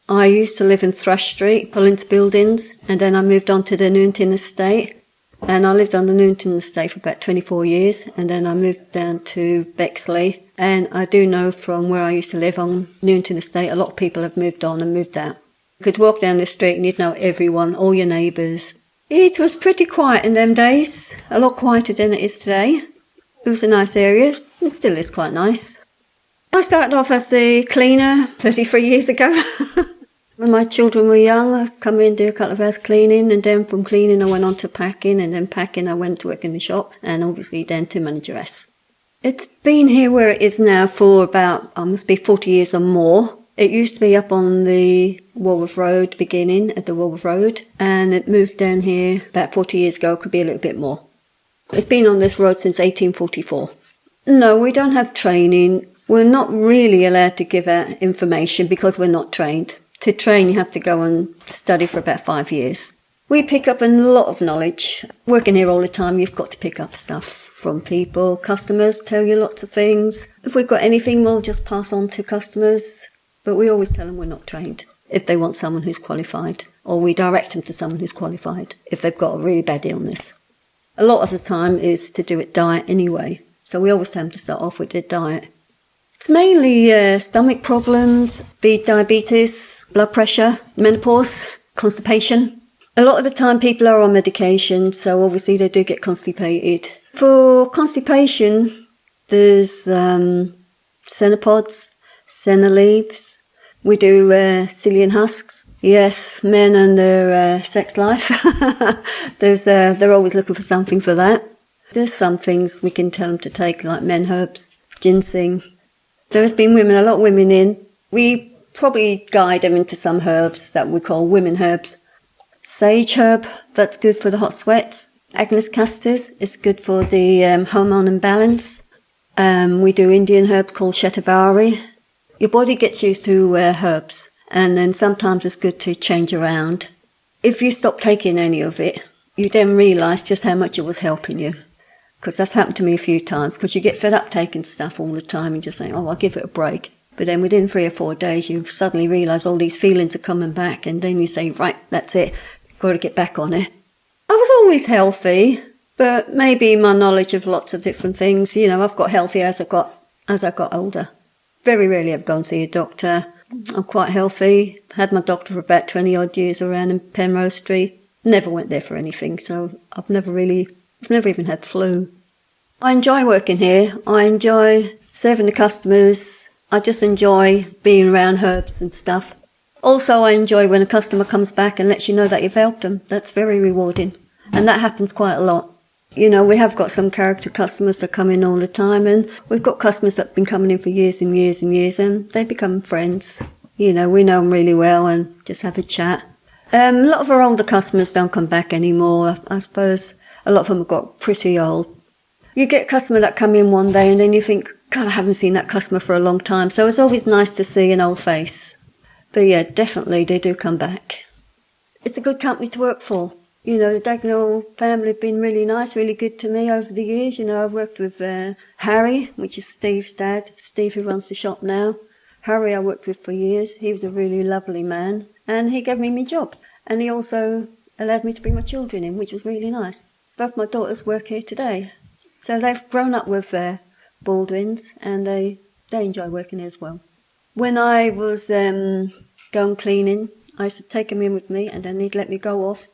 I used to live in Thrush Street, Baldwins buildings, and then I moved on to the Newington estate. And I lived on the Newington estate for about 24 years, and then I moved down to Bexley. And I do know from where I used to live on Newington estate, a lot of people have moved on and moved out. You could walk down the street and you'd know everyone, all your neighbours. It was pretty quiet in them days, a lot quieter than it is today. It was a nice area. It still is quite nice. I started off as the cleaner 33 years ago. When my children were young, I'd come in, do a couple of hours cleaning, and then from cleaning I went on to packing, and then packing I went to work in the shop, and obviously then to manageress. It's been here where it is now for about, must be 40 years or more. It used to be up on the Walworth Road, beginning at the Walworth Road, and it moved down here about 40 years ago, could be a little bit more. It's been on this road since 1844. No, we don't have training. We're not really allowed to give out information because we're not trained. To train, you have to go and study for about 5 years. We pick up a lot of knowledge. Working here all the time, you've got to pick up stuff from people. Customers tell you lots of things. If we've got anything, we'll just pass on to customers. But we always tell them we're not trained if they want someone who's qualified. Or we direct them to someone who's qualified if they've got a really bad illness. A lot of the time is to do with diet anyway. So we always tell them to start off with their diet. It's mainly stomach problems, be it diabetes, blood pressure, menopause, constipation. A lot of the time people are on medication, so obviously they do get constipated. For constipation, there's senna pods, senna leaves. We do psyllium husks. Yes, men and their sex life. They're always looking for something for that. There's some things we can tell them to take, like men herbs, ginseng. There's been a lot of women in. We probably guide them into some herbs that we call women herbs. Sage herb, that's good for the hot sweats. Agnus castus is good for the hormone imbalance. We do Indian herbs called shatavari. Your body gets used to herbs, and then sometimes it's good to change around. If you stop taking any of it, you then realise just how much it was helping you. Because that's happened to me a few times, because you get fed up taking stuff all the time and just think, oh, I'll give it a break. But then within 3 or 4 days, you suddenly realise all these feelings are coming back, and then you say, right, that's it, got to get back on it. I was always healthy, but maybe my knowledge of lots of different things, I've got healthier as I got older. Very rarely I've gone to see a doctor. I'm quite healthy. Had my doctor for about 20 odd years around in Penrose Street. Never went there for anything, so I've never even had flu. I enjoy working here. I enjoy serving the customers. I just enjoy being around herbs and stuff. Also, I enjoy when a customer comes back and lets you know that you've helped them. That's very rewarding. And that happens quite a lot. We have got some character customers that come in all the time, and we've got customers that have been coming in for years and years and years, and they become friends. We know them really well and just have a chat. A lot of our older customers don't come back anymore. I suppose a lot of them have got pretty old. You get a customer that come in one day and then you think, God, I haven't seen that customer for a long time. So it's always nice to see an old face. But yeah, definitely they do come back. It's a good company to work for. The Dagnall family have been really nice, really good to me over the years. I've worked with Harry, which is Steve's dad, Steve who runs the shop now. Harry I worked with for years. He was a really lovely man, and he gave me my job. And he also allowed me to bring my children in, which was really nice. Both my daughters work here today. So they've grown up with Baldwins, and they enjoy working here as well. When I was going cleaning, I used to take them in with me, and then he'd let me go off,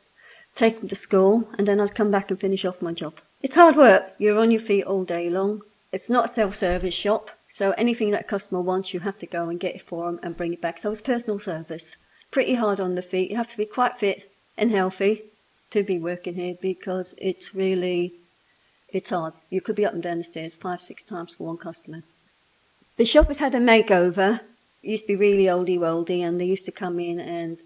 take them to school, and then I'd come back and finish off my job. It's hard work. You're on your feet all day long. It's not a self-service shop, so anything that a customer wants, you have to go and get it for them and bring it back. So it's personal service. Pretty hard on the feet. You have to be quite fit and healthy to be working here, because it's hard. You could be up and down the stairs 5-6 times for one customer. The shop has had a makeover. It used to be really oldie-woldy, and they used to come in and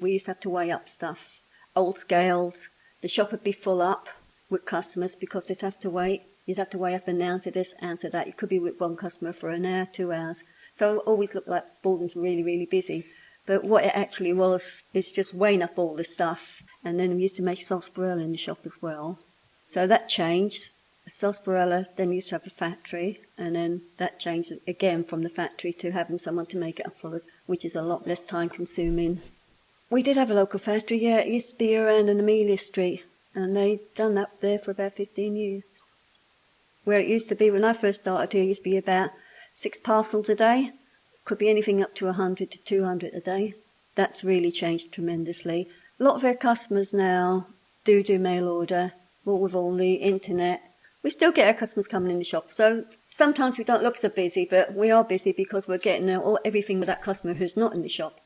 we used to have to weigh up stuff. Old scales. The shop would be full up with customers because they'd have to wait. You'd have to weigh up and answer this, answer that. You could be with one customer for an hour, 2 hours. So it always looked like Baldwin's really, really busy. But what it actually was is just weighing up all the stuff. And then we used to make sarsaparilla in the shop as well. So that changed. sarsaparilla then used to have a factory, and then that changed again from the factory to having someone to make it up for us, which is a lot less time consuming. We did have a local factory, yeah. It used to be around in Amelia Street, and they'd done that there for about 15 years. Where it used to be, when I first started here, it used to be about 6 parcels a day. Could be anything up to 100 to 200 a day. That's really changed tremendously. A lot of our customers now do mail order, but with all the internet. We still get our customers coming in the shop, so sometimes we don't look so busy, but we are busy because we're getting everything with that customer who's not in the shop.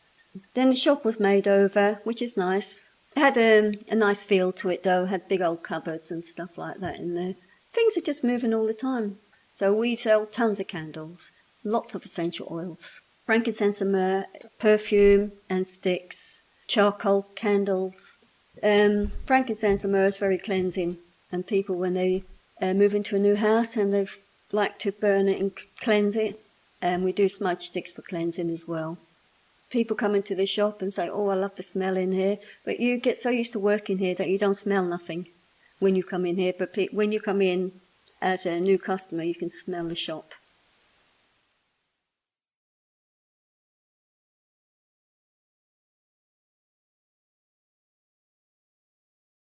Then the shop was made over, which is nice. It had a nice feel to it though, had big old cupboards and stuff like that in there. Things are just moving all the time. So we sell tons of candles, lots of essential oils, frankincense and myrrh, perfume and sticks, charcoal candles. Frankincense and myrrh is very cleansing, and people when they move into a new house and they like to burn it and cleanse it, and we do smudge sticks for cleansing as well. People come into the shop and say, oh, I love the smell in here, but you get so used to working here that you don't smell nothing when you come in here, but when you come in as a new customer, you can smell the shop.